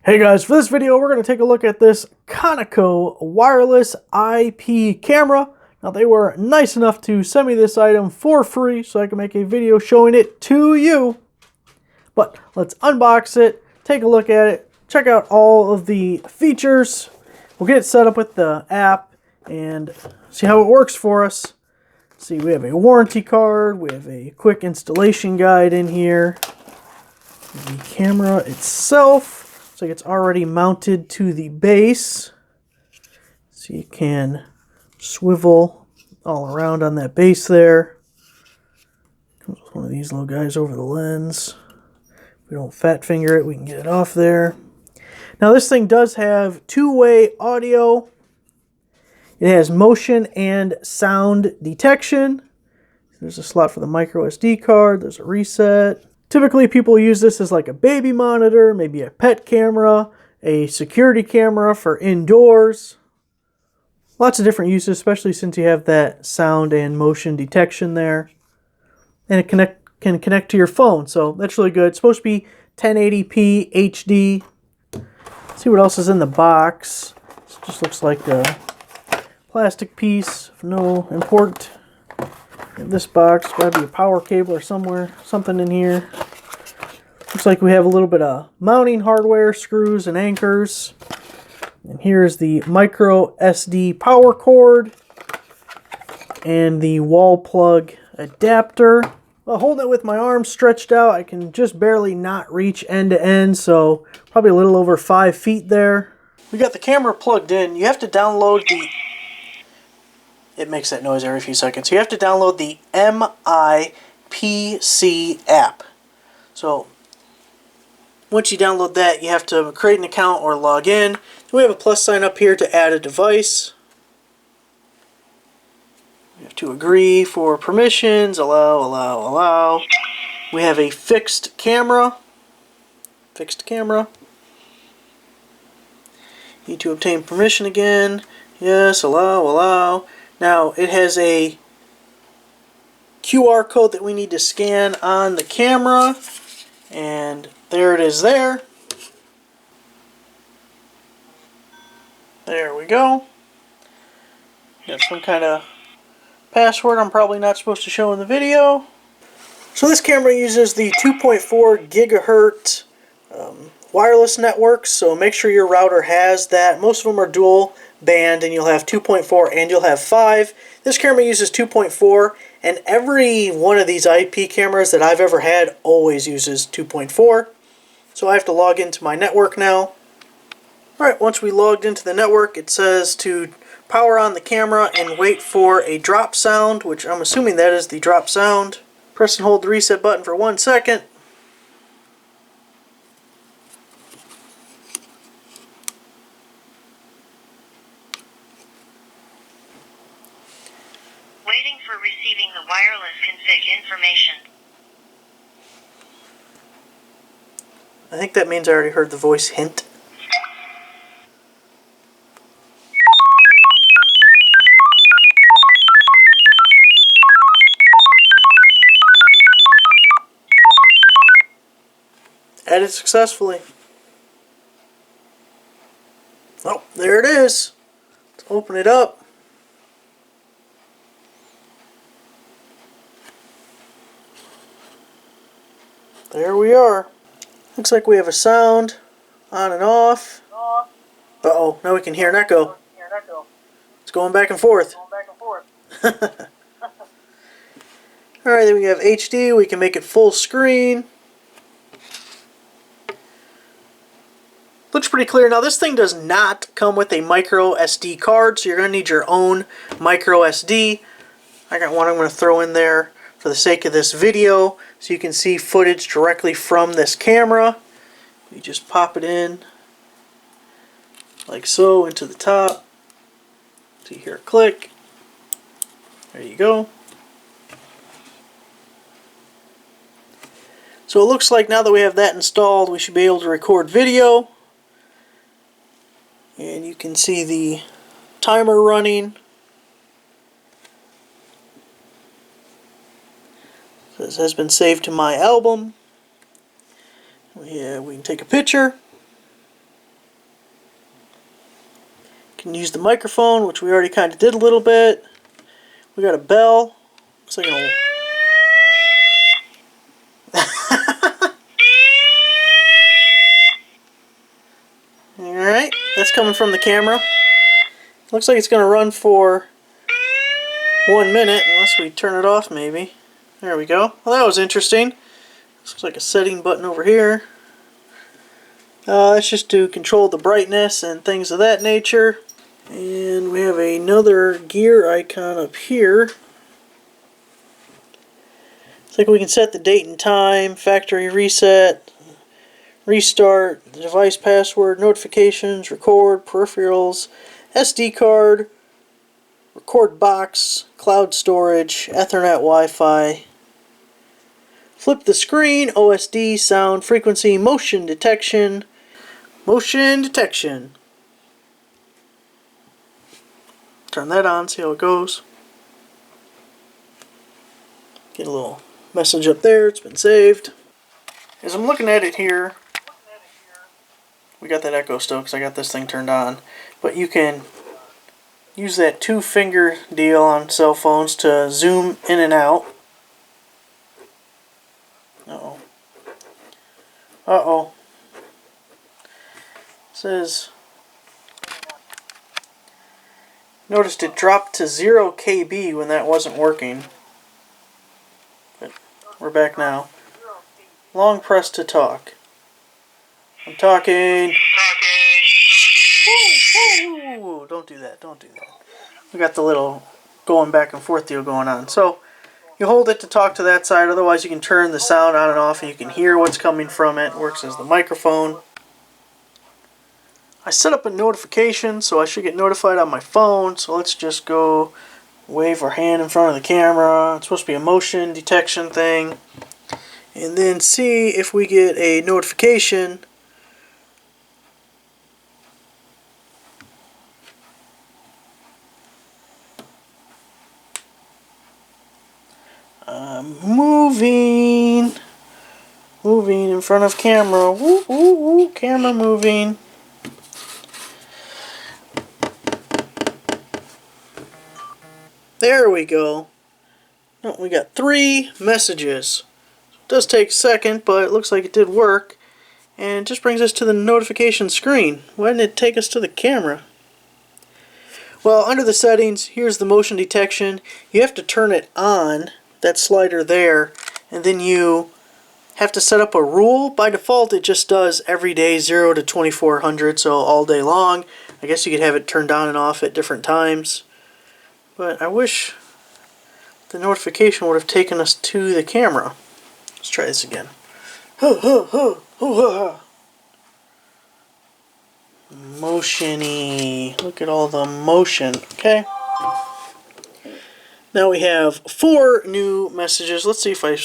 Hey guys, for this video we're going to take a look at this Conoco wireless IP camera. Now they were nice enough to send me this item for free so I can make a video showing it to you. But let's unbox it, take a look at it, check out all of the features. We'll get it set up with the app and see how it works for us. See, we have a warranty card, we have a quick installation guide in here. The camera itself. Looks like it's already mounted to the base. So you can swivel all around on that base there. Comes with one of these little guys over the lens. If we don't fat finger it, we can get it off there. Now this thing does have two-way audio. It has motion and sound detection. There's a slot for the micro SD card. There's a reset. Typically people use this as like a baby monitor, maybe a pet camera, a security camera for indoors. Lots of different uses, especially since you have that sound and motion detection there. And it can connect to your phone, so that's really good. It's supposed to be 1080p HD. Let's see what else is in the box. This just looks like a plastic piece of no import. In this box, gotta be a power cable or something in here. Looks like we have a little bit of mounting hardware, screws and anchors. And here's the micro SD power cord and the wall plug adapter. Well, holding it with my arms stretched out, I can just barely not reach end to end, so probably a little over 5 feet there. We got the camera plugged in. You have to download the... It makes that noise every few seconds. You have to download the MIPC app. So once you download that, you have to create an account or log in. We have a plus sign up here to add a device. We have to agree for permissions, allow. We have a fixed camera. Need to obtain permission again. Yes, allow. Now, it has a QR code that we need to scan on the camera, and there it is there. There we go. Got some kind of password I'm probably not supposed to show in the video. So this camera uses the 2.4 gigahertz wireless network, so make sure your router has that. Most of them are dual band, and you'll have 2.4 and you'll have 5. This camera uses 2.4, and every one of these IP cameras that I've ever had always uses 2.4. So I have to log into my network now. Alright, once we logged into the network, it says to power on the camera and wait for a drop sound, which I'm assuming that is the drop sound. Press and hold the reset button for 1 second. Waiting for receiving the wireless config information. I think that means I already heard the voice hint. Added successfully. Oh, there it is. Let's open it up. There we are. Looks like we have a sound on and off. Uh-oh, now we can hear an echo. It's going back and forth. Alright, then we have HD. We can make it full screen. Looks pretty clear. Now this thing does not come with a micro SD card, so you're going to need your own micro SD. I got one I'm going to throw in there for the sake of this video, so you can see footage directly from this camera. You just pop it in like so into the top. So you hear a click. There you go. So it looks like now that we have that installed, we should be able to record video. And you can see the timer running. This has been saved to my album. Yeah, we can take a picture. Can use the microphone, which we already kind of did a little bit. We got a bell. Looks like an Alright, that's coming from the camera. Looks like it's going to run for 1 minute, unless we turn it off maybe. There we go. Well, that was interesting. This looks like a setting button over here. That's just to control the brightness and things of that nature. And we have another gear icon up here. It's like we can set the date and time, factory reset, restart, the device password, notifications, record, peripherals, SD card, record box, cloud storage, Ethernet Wi-Fi, flip the screen, OSD, sound, frequency, motion detection. Motion detection. Turn that on, see how it goes. Get a little message up there, it's been saved. As I'm looking at it here, we got that echo still because I got this thing turned on. But you can use that 2-finger deal on cell phones to zoom in and out. Uh-oh. Uh-oh. It says, noticed it dropped to 0 KB when that wasn't working. But we're back now. Long press to talk. I'm talking. Woo, don't do that. Don't do that. We got the little going back and forth deal going on. So you hold it to talk to that side. Otherwise, you can turn the sound on and off, and you can hear what's coming from it. It works as the microphone. I set up a notification, so I should get notified on my phone. So let's just go wave our hand in front of the camera. It's supposed to be a motion detection thing. And then see if we get a notification. Moving in front of camera. Woo, woo, woo, camera moving. There we go. Oh, we got 3 messages. It does take a second, but it looks like it did work. And it just brings us to the notification screen. Why didn't it take us to the camera? Well, under the settings, here's the motion detection. You have to turn it on, that slider there, and then you have to set up a rule. By default, it just does every day 0 to 2400, so all day long. I guess you could have it turned on and off at different times. But I wish the notification would have taken us to the camera. Let's try this again. Motion-y. Look at all the motion. Okay. Now we have 4 new messages. Let's see if I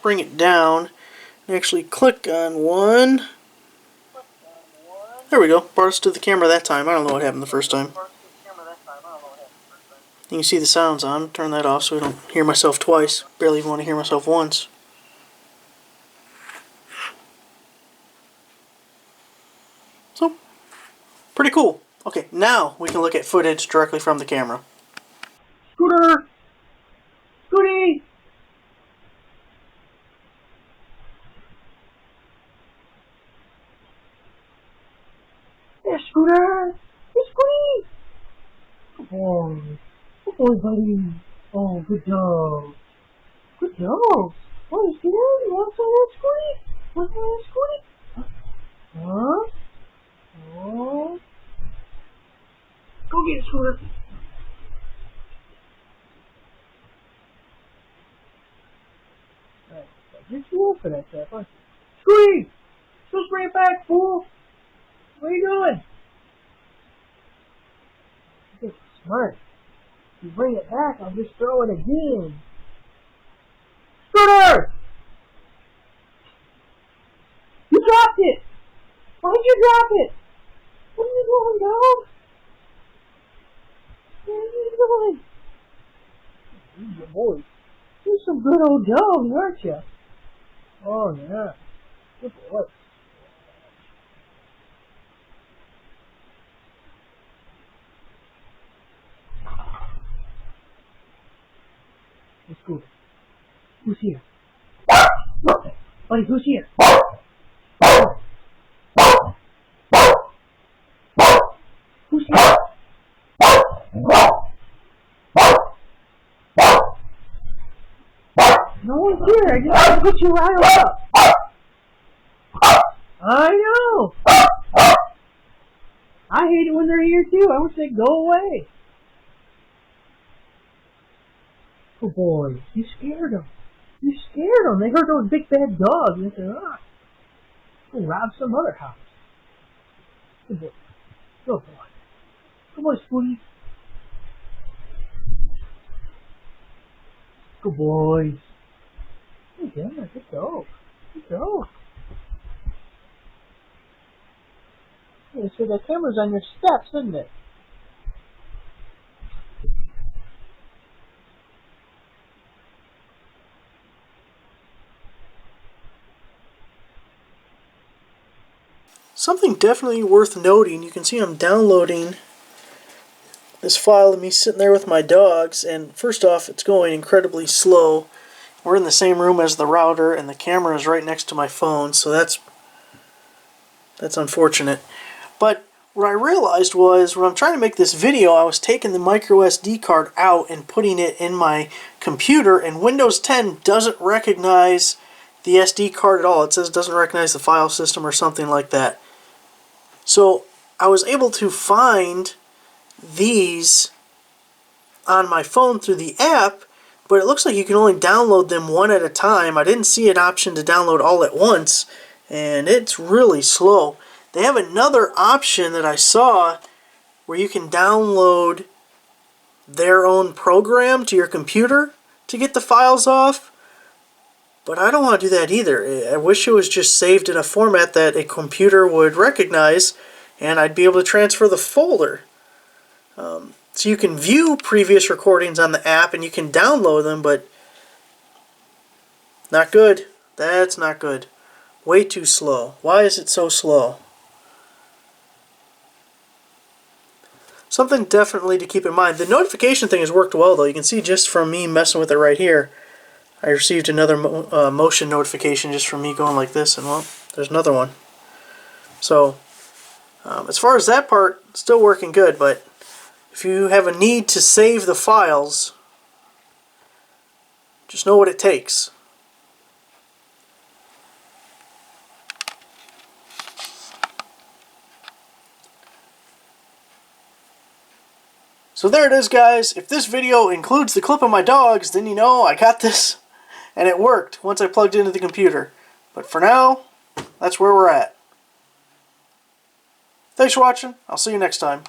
bring it down and actually click on one. There we go. Brought us to the camera that time. I don't know what happened the first time. You can see the sounds on. Turn that off so I don't hear myself twice. Barely even want to hear myself once. So, pretty cool. Okay, now we can look at footage directly from the camera. Scooter! Scooty! There, Scooter! Hey, Scooty! Good boy. Good boy, buddy. Oh, good dog. Good dog. Oh, you see that? You want some of that, Scooty? Want some of that, Scooty? Huh? Oh. Go get it, Scooter. Alright, you're too old for that stuff, aren't you? Scooty! Just bring it back, fool! What are you doing? You're smart. If you bring it back, I'll just throw it again. Scooter! You dropped it! Why'd you drop it? What are you doing, dog? What are you doing? Good boy. You're some good old dogs, aren't you? Oh, yeah. Good boy. Who? Who's here? Buddy, who's here? Who's here? No one's here. I just want to get you riled up. I know. I hate it when they're here too. I wish they'd go away. Good boy. You scared them. You scared them. They heard those big bad dogs and they said, ah, we'll rob some other house. Good boy. Good boy. Good boy, Spooty. Good boys. Hey, Dad, good dog. Good dog. Yeah, so the camera's on your steps, isn't it? Something definitely worth noting, you can see I'm downloading this file of me sitting there with my dogs, and first off, it's going incredibly slow. We're in the same room as the router, and the camera is right next to my phone, so that's unfortunate. But what I realized was, when I'm trying to make this video, I was taking the micro SD card out and putting it in my computer, and Windows 10 doesn't recognize the SD card at all. It says it doesn't recognize the file system or something like that. So I was able to find these on my phone through the app, but it looks like you can only download them one at a time. I didn't see an option to download all at once, and it's really slow. They have another option that I saw where you can download their own program to your computer to get the files off, but I don't want to do that either. I wish it was just saved in a format that a computer would recognize, and I'd be able to transfer the folder. So you can view previous recordings on the app and you can download them, but not good. That's not good. Way too slow. Why is it so slow? Something definitely to keep in mind. The notification thing has worked well, though. You can see just from me messing with it right here, I received another motion notification just from me going like this, and well, there's another one. So, as far as that part, still working good, but if you have a need to save the files, just know what it takes. So there it is, guys. If this video includes the clip of my dogs, then you know I got this, and it worked once I plugged it into the computer. But for now, that's where we're at. Thanks for watching. I'll see you next time.